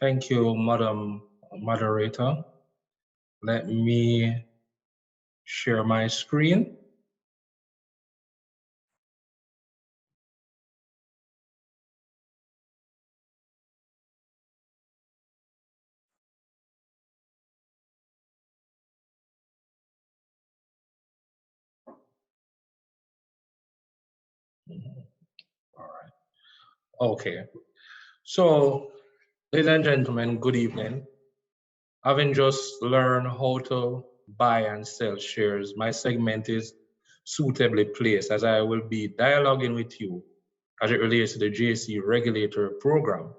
Thank you, Madam Moderator. Let me share my screen. All right. Okay. So, ladies and gentlemen, good evening. Having just learned how to buy and sell shares, my segment is suitably placed as I will be dialoguing with you as it relates to the JSE regulator program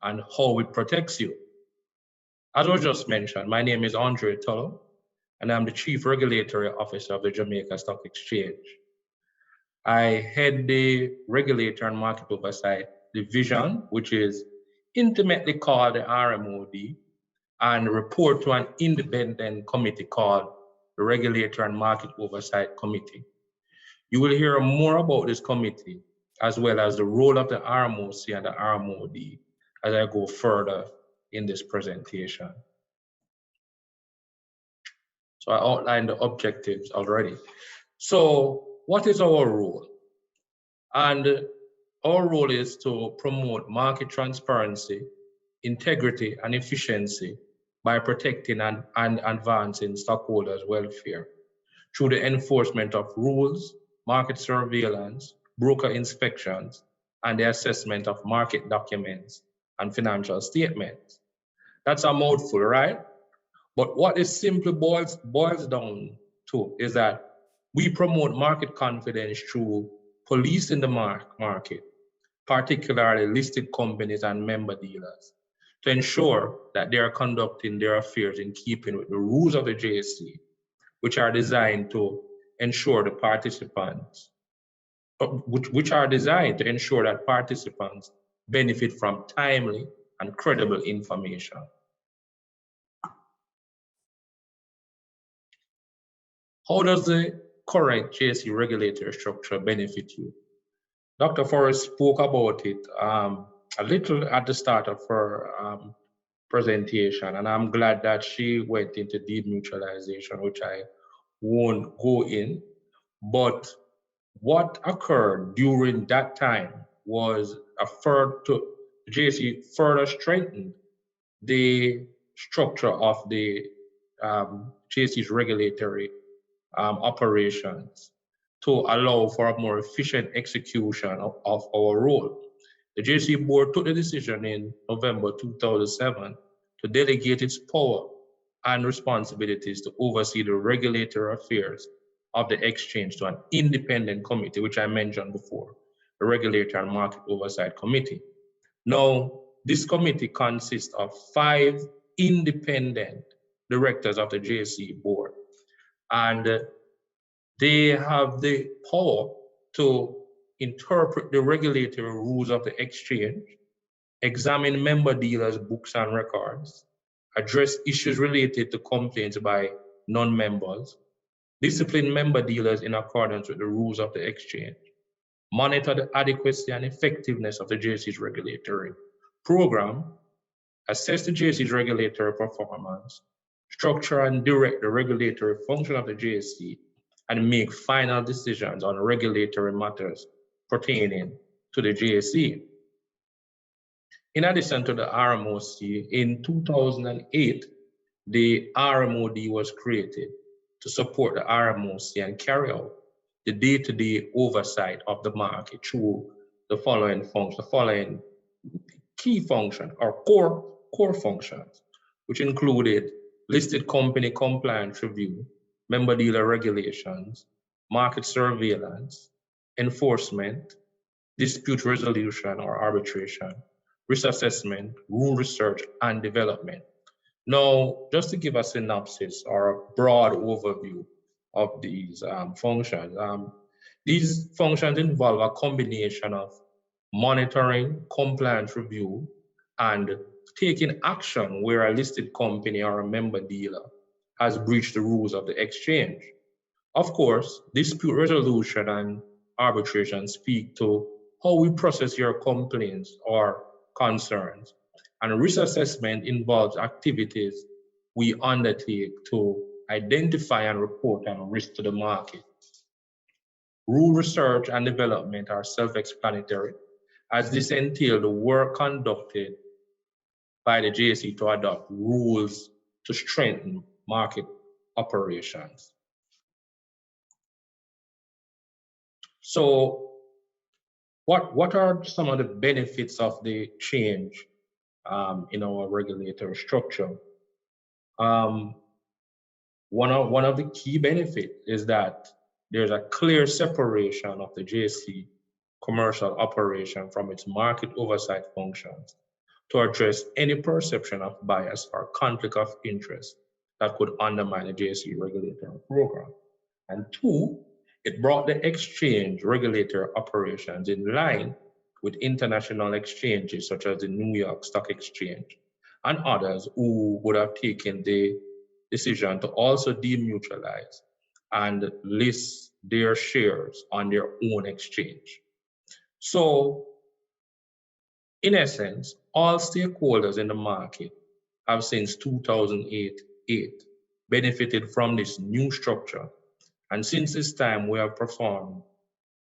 and how it protects you. As was just mentioned, my name is Andrae, and I'm the Chief Regulatory Officer of the Jamaica Stock Exchange. I head the Regulator and Market Oversight Division, which is intimately called the Rmod, and report to an independent committee called the Regulator and Market Oversight Committee. You will hear more about this committee, as well as the role of the RMOC and the Rmod as I go further in this presentation. So I outlined the objectives already. So what is our role? And our role is to promote market transparency, integrity, and efficiency by protecting and advancing stockholders' welfare through the enforcement of rules, market surveillance, broker inspections, and the assessment of market documents and financial statements. That's a mouthful, right? But what it simply boils down to is that we promote market confidence through policing the market, particularly listed companies and member dealers, to ensure that they are conducting their affairs in keeping with the rules of the JSE, which are designed to ensure the participants, which are designed to ensure that participants benefit from timely and credible information. How does the current JSE regulatory structure benefit you? Dr. Forrest spoke about it a little at the start of her presentation, and I'm glad that she went into demutualization, which I won't go in. But what occurred during that time was JSE further strengthened the structure of the JSE's regulatory operations to allow for a more efficient execution of our role. The JSE board took the decision in November 2007 to delegate its power and responsibilities to oversee the regulatory affairs of the exchange to an independent committee, which I mentioned before, the Regulator and Market Oversight Committee. Now, this committee consists of 5 independent directors of the JSE board, and they have the power to interpret the regulatory rules of the exchange, examine member dealers' books and records, address issues related to complaints by non-members, discipline member dealers in accordance with the rules of the exchange, monitor the adequacy and effectiveness of the JSE's regulatory program, assess the JSE's regulatory performance, structure and direct the regulatory function of the JSE, and make final decisions on regulatory matters pertaining to the JSE. In addition to the RMOC, in 2008, the Rmod was created to support the RMOC and carry out the day-to-day oversight of the market through the following key functions or core functions, which included listed company compliance review, member dealer regulations, market surveillance, enforcement, dispute resolution or arbitration, risk assessment, rule research, and development. Now, just to give a synopsis or a broad overview of these functions, these functions involve a combination of monitoring, compliance review, and taking action where a listed company or a member dealer has breached the rules of the exchange. Of course, dispute resolution and arbitration speak to how we process your complaints or concerns And risk assessment involves activities we undertake to identify and report on risk to the market. Rule research and development are self-explanatory, as this entails the work conducted by the JSE to adopt rules to strengthen market operations. So what are some of the benefits of the change in our regulatory structure? One of the key benefits is that there's a clear separation of the JSE commercial operation from its market oversight functions to address any perception of bias or conflict of interest that could undermine the JSE regulatory program. And two, it brought the exchange regulator operations in line with international exchanges such as the New York Stock Exchange and others who would have taken the decision to also demutualize and list their shares on their own exchange. So, in essence, all stakeholders in the market have since 2008 benefited from this new structure. And since this time, we have performed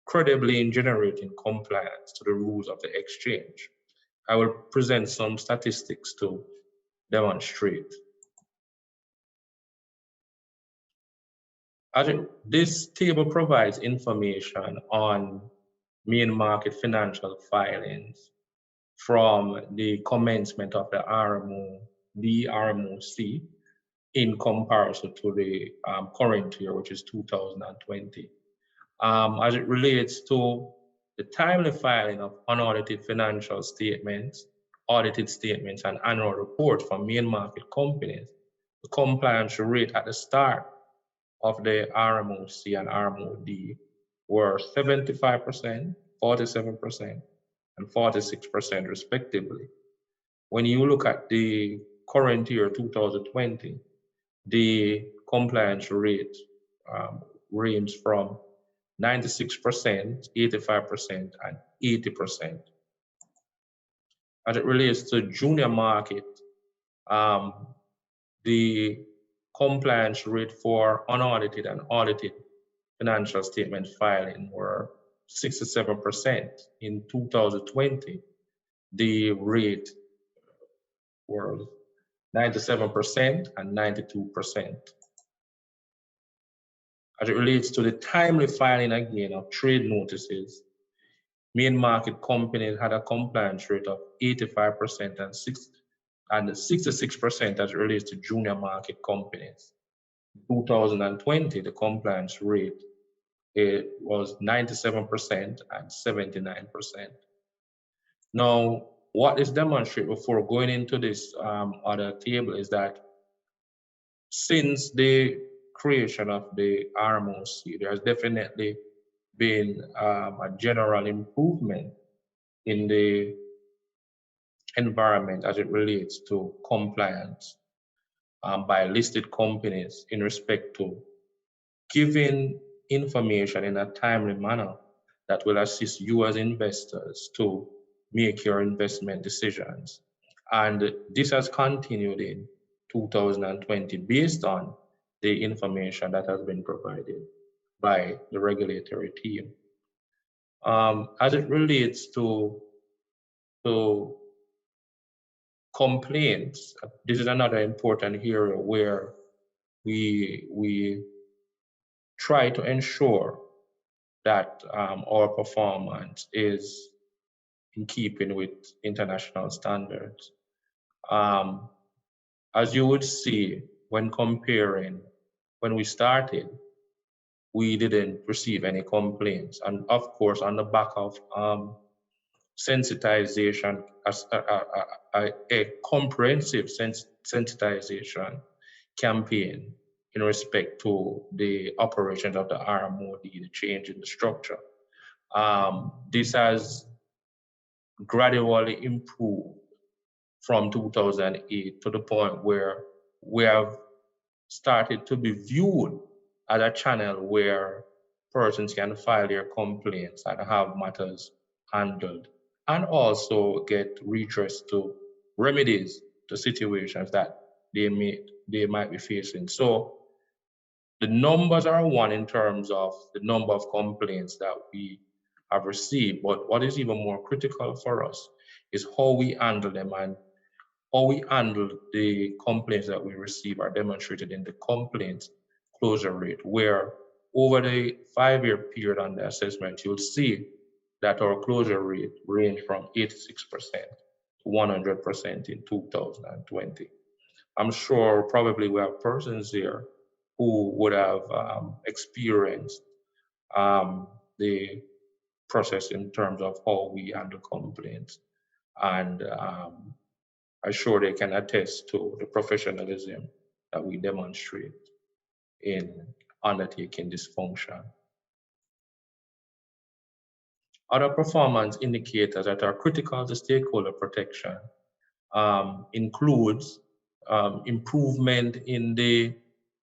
credibly in generating compliance to the rules of the exchange. I will present some statistics to demonstrate. This table provides information on main market financial filings from the commencement of the RMOC in comparison to the current year, which is 2020. As it relates to the timely filing of unaudited financial statements, audited statements, and annual reports from main market companies, the compliance rate at the start of the RMOC and RMOD were 75%, 47%, and 46% respectively. When you look at the current year, 2020, the compliance rate ranged from 96%, 85%, and 80%. As it relates to junior market, the compliance rate for unaudited and audited financial statement filing were 67%. In 2020, the rate was 97% and 92%. As it relates to the timely filing again of trade notices, main market companies had a compliance rate of 85% and 66% as it relates to junior market companies. In 2020, the compliance rate was 97% and 79%. Now, what this demonstrates before going into this other table is that since the creation of the RMOC, there has definitely been a general improvement in the environment as it relates to compliance by listed companies in respect to giving information in a timely manner that will assist you as investors to make your investment decisions. And this has continued in 2020 based on the information that has been provided by the regulatory team. As it relates to complaints, this is another important area where we try to ensure that our performance is in keeping with international standards. As you would see when comparing, when we started, we didn't receive any complaints. And of course, on the back of sensitization, a comprehensive sensitization campaign in respect to the operations of the RMOD, the change in the structure. This has gradually improved from 2008 to the point where we have started to be viewed as a channel where persons can file their complaints and have matters handled, and also get redress to remedies to situations that they might be facing. So the numbers are one in terms of the number of complaints that we have received, but what is even more critical for us is how we handle them, and how we handle the complaints that we receive are demonstrated in the complaint closure rate, where over the 5-year period on the assessment, you'll see that our closure rate ranged from 86% to 100% in 2020. I'm sure probably we have persons here who would have experienced the process in terms of how we handle complaints. And I'm sure they can attest to the professionalism that we demonstrate in undertaking this function. Other performance indicators that are critical to stakeholder protection includes improvement in the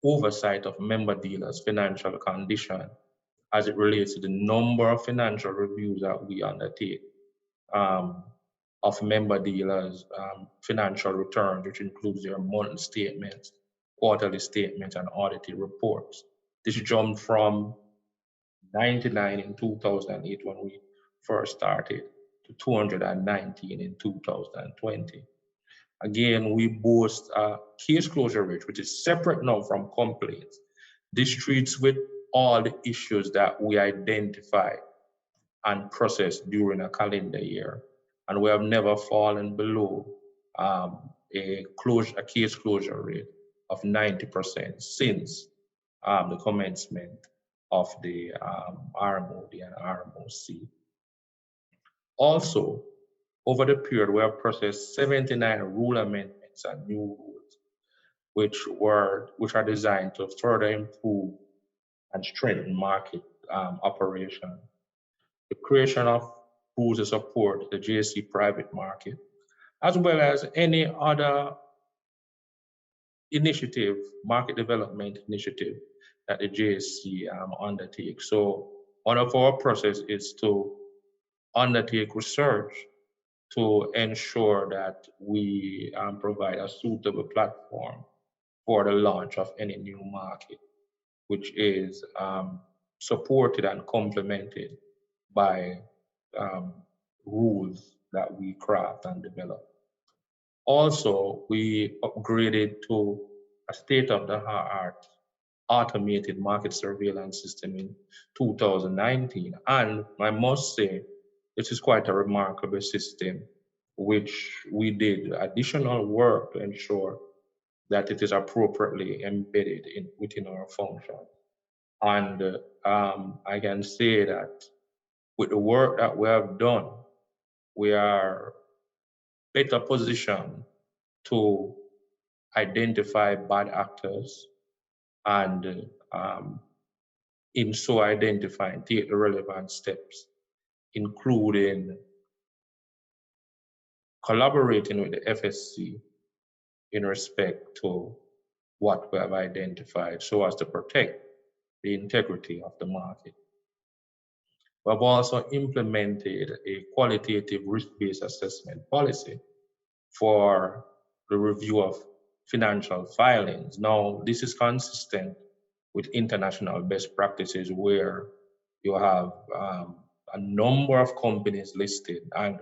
oversight of member dealers' financial condition as it relates to the number of financial reviews that we undertake of member dealers' financial returns, which includes their monthly statements, quarterly statements, and audited reports. This jumped from 99 in 2008 when we first started to 219 in 2020. Again, we boast a case closure rate, which is separate now from complaints. This treats with all the issues that we identify and process during a calendar year. And we have never fallen below a case closure rate of 90% since the commencement of the Rmod and RMOC. Also, over the period, we have processed 79 rule amendments and new rules, which are designed to further improve and strengthen market operation. The creation of rules to support the JSE private market, as well as any other initiative, market development initiative that the JSE undertakes. So one of our process is to undertake research to ensure that we provide a suitable platform for the launch of any new market, which is supported and complemented by rules that we craft and develop. Also, we upgraded to a state-of-the-art automated market surveillance system in 2019. And I must say, this is quite a remarkable system, which we did additional work to ensure that it is appropriately embedded within our function. And I can say that with the work that we have done, we are better positioned to identify bad actors and in so identifying, take the relevant steps, including collaborating with the FSC in respect to what we have identified so as to protect the integrity of the market. We have also implemented a qualitative risk-based assessment policy for the review of financial filings. Now, this is consistent with international best practices where you have a number of companies listed, and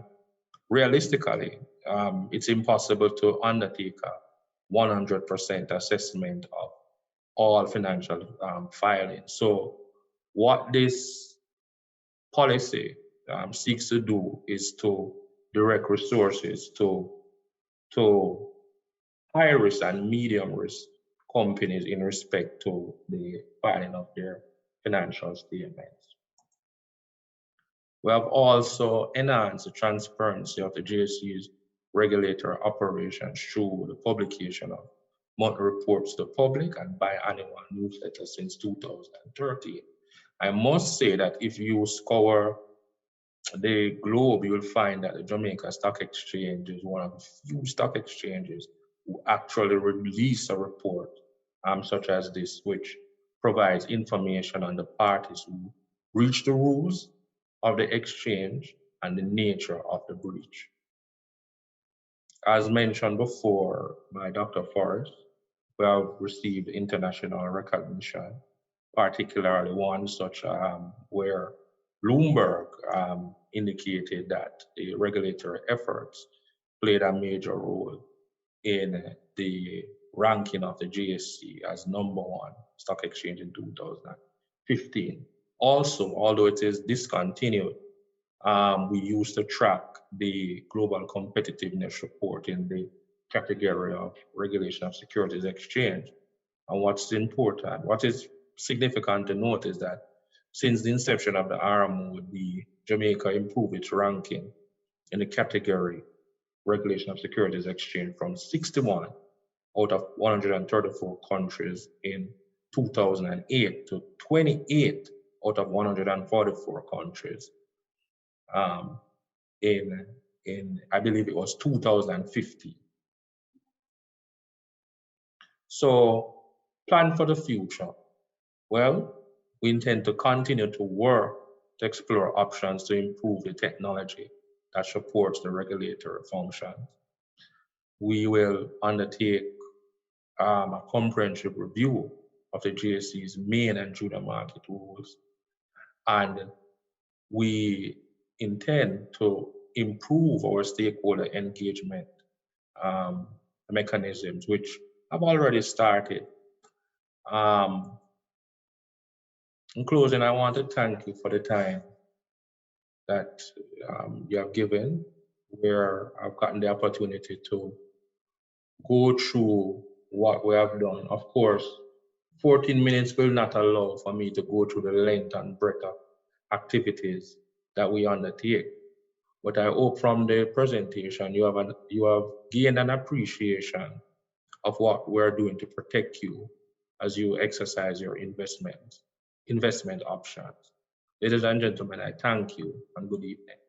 realistically, it's impossible to undertake a 100% assessment of all financial filings. So what this policy seeks to do is to direct resources to high risk and medium risk companies in respect to the filing of their financial statements. We have also enhanced the transparency of the JSE's regulator operations through the publication of monthly reports to the public and biannual newsletters since 2013. I must say that if you scour the globe, you'll find that the Jamaica Stock Exchange is one of the few stock exchanges who actually release a report such as this, which provides information on the parties who breach the rules of the exchange and the nature of the breach. As mentioned before by Dr. Forrest, we have received international recognition, particularly one such where Bloomberg indicated that the regulatory efforts played a major role in the ranking of the JSE as #1 stock exchange in 2015. Also, although it is discontinued, we used to track the global competitiveness report in the category of regulation of securities exchange. And what's important, what is significant to note is that since the inception of the Rmod, the Jamaica improved its ranking in the category regulation of securities exchange from 61 out of 134 countries in 2008 to 28 out of 144 countries in I believe it was 2015. So plan for the future. Well, we intend to continue to work to explore options to improve the technology that supports the regulatory functions. We will undertake a comprehensive review of the JSE's main and junior market rules, and we intend to improve our stakeholder engagement mechanisms, which have already started. In closing, I want to thank you for the time that you have given, where I've gotten the opportunity to go through what we have done. Of course, 14 minutes will not allow for me to go through the length and breadth of activities that we undertake. But I hope from the presentation you have gained an appreciation of what we're doing to protect you as you exercise your investment options. Ladies and gentlemen, I thank you and good evening.